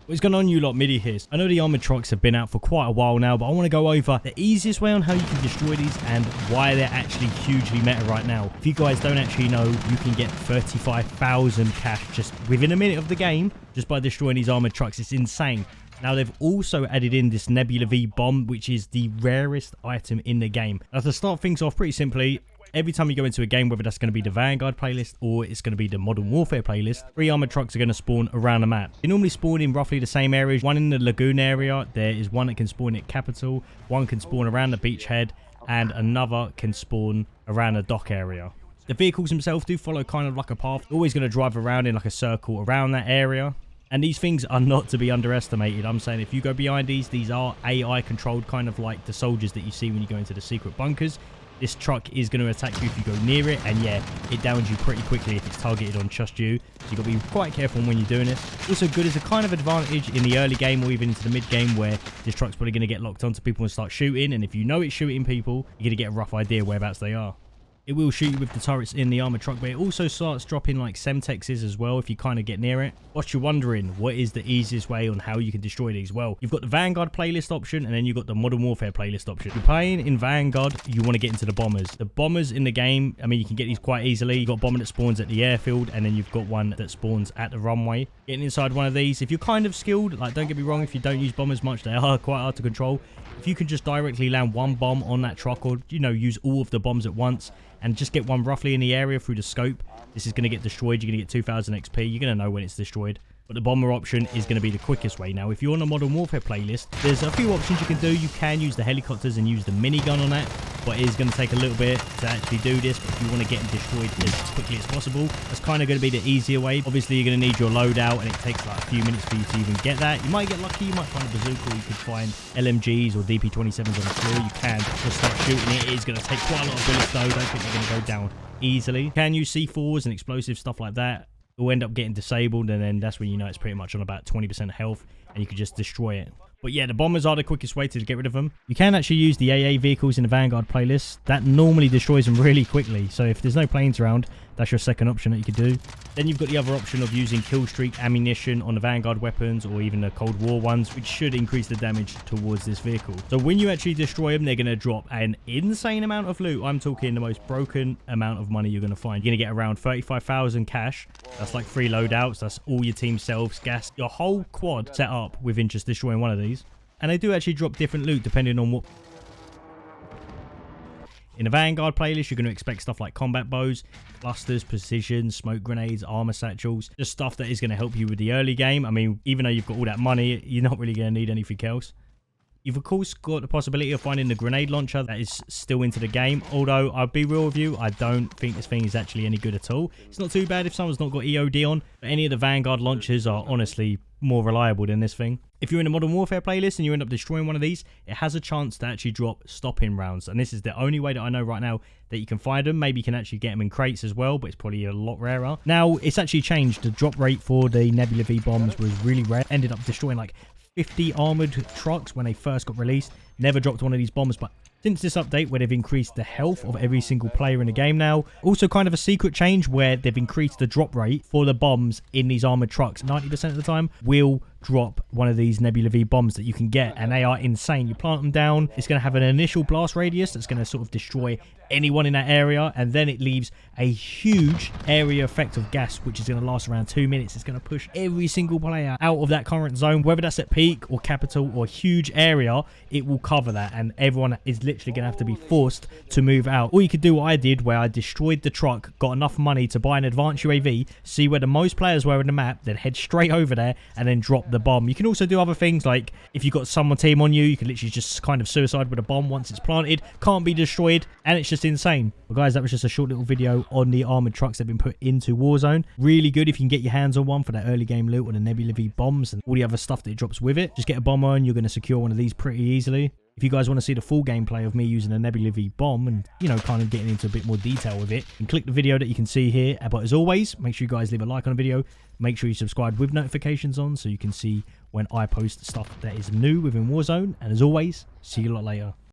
What's going on, you lot? MIDI here. I know the armored trucks have been out for quite a while now, but I want to go over the easiest way on how you can destroy these and why they're actually hugely meta right now. If you guys don't actually know, you can get 35,000 cash just within a minute of the game just by destroying these armored trucks. It's insane. Now, they've also added in this Nebula V bomb, which is the rarest item in the game. Now, to start things off pretty simply, every time you go into a game, whether that's going to be the Vanguard playlist or it's going to be the Modern Warfare playlist, 3 armored trucks are going to spawn around the map. They normally spawn in roughly the same areas. One in the lagoon area, there is one that can spawn at Capital, one can spawn around the beachhead, and another can spawn around the dock area. The vehicles themselves do follow kind of like a path. They're always going to drive around in like a circle around that area. And these things are not to be underestimated. I'm saying if you go behind these are AI controlled, kind of like the soldiers that you see when you go into the secret bunkers. This truck is going to attack you if you go near it, and yeah, it downs you pretty quickly if it's targeted on just you. So you've got to be quite careful when you're doing it. Also good as a kind of advantage in the early game or even into the mid game, where this truck's probably going to get locked onto people and start shooting, and if you know it's shooting people, you're going to get a rough idea whereabouts they are. It will shoot you with the turrets in the armored truck, but it also starts dropping like Semtexes as well if you kind of get near it. What you're wondering, what is the easiest way on how you can destroy these? Well, you've got the Vanguard playlist option, and then you've got the Modern Warfare playlist option. If you're playing in Vanguard, you want to get into the bombers. The bombers in the game, I mean, you can get these quite easily. You've got a bomber that spawns at the airfield, and then you've got one that spawns at the runway. Getting inside one of these, if you're kind of skilled, like don't get me wrong, if you don't use bombers much, they are quite hard to control. If you can just directly land one bomb on that truck, or, you know, use all of the bombs at once, and just get one roughly in the area through the scope, this is going to get destroyed. You're going to get 2,000 XP. You're going to know when it's destroyed. But the bomber option is going to be the quickest way. Now, if you're on a Modern Warfare playlist, there's a few options you can do. You can use the helicopters and use the minigun on that, but it is going to take a little bit to actually do this. But if you want to get them destroyed as quickly as possible, that's kind of going to be the easier way. Obviously, you're going to need your loadout, and it takes like a few minutes for you to even get that. You might get lucky. You might find a bazooka, or you could find LMGs or DP27s on the floor. You can just start shooting it. It is going to take quite a lot of bullets, though. I don't think they're going to go down easily. You can use C4s and explosive stuff like that. It will end up getting disabled, and then that's when you know it's pretty much on about 20% health, and you can just destroy it. But yeah, the bombers are the quickest way to get rid of them. You can actually use the AA vehicles in the Vanguard playlist. That normally destroys them really quickly. So if there's no planes around, that's your second option that you could do. Then you've got the other option of using Killstreak ammunition on the Vanguard weapons, or even the Cold War ones, which should increase the damage towards this vehicle. So when you actually destroy them, they're going to drop an insane amount of loot. I'm talking the most broken amount of money you're going to find. You're going to get around 35,000 cash. That's like 3 loadouts. That's all your team selves, gas, your whole quad set up within just destroying one of these. And they do actually drop different loot depending on what. In the Vanguard playlist, you're going to expect stuff like combat bows, clusters, precision, smoke grenades, armor satchels, just stuff that is going to help you with the early game. I mean, even though you've got all that money, you're not really going to need anything else. You've of course got the possibility of finding the grenade launcher that is still into the game, although I'll be real with you, I don't think this thing is actually any good at all. It's not too bad if someone's not got EOD on, but any of the Vanguard launchers are honestly more reliable than this thing. If you're in a Modern Warfare playlist and you end up destroying one of these, it has a chance to actually drop stopping rounds, and this is the only way that I know right now that you can find them. Maybe you can actually get them in crates as well, but it's probably a lot rarer. Now, it's actually changed. The drop rate for the Nebula V bombs was really rare. Ended up destroying like 50 armored trucks when they first got released. Never dropped one of these bombs, but since this update where they've increased the health of every single player in the game now, also kind of a secret change where they've increased the drop rate for the bombs in these armored trucks. 90% of the time will drop one of these Nebula V bombs that you can get, and they are insane. You plant them down, it's going to have an initial blast radius that's going to sort of destroy anyone in that area, and then it leaves a huge area effect of gas, which is going to last around 2 minutes. It's going to push every single player out of that current zone, whether that's at peak or capital or huge area. It will cover that, and everyone is literally going to have to be forced to move out. Or you could do what I did, where I destroyed the truck, got enough money to buy an advanced UAV, see where the most players were in the map, then head straight over there and then drop the bomb. You can also do other things, like if you've got someone team on you, you can literally just kind of suicide with a bomb once it's planted, can't be destroyed, and it's just insane. Well guys, that was just a short little video on the armored trucks that have been put into Warzone. Really good if you can get your hands on one for that early game loot, or the Nebula V bombs and all the other stuff that it drops with it. Just get a bomb on, you're going to secure one of these pretty easily. If you guys want to see the full gameplay of me using a Nebula V bomb and, you know, kind of getting into a bit more detail with it, and click the video that you can see here. But as always, make sure you guys leave a like on the video. Make sure you subscribe with notifications on so you can see when I post stuff that is new within Warzone. And as always, see you a lot later.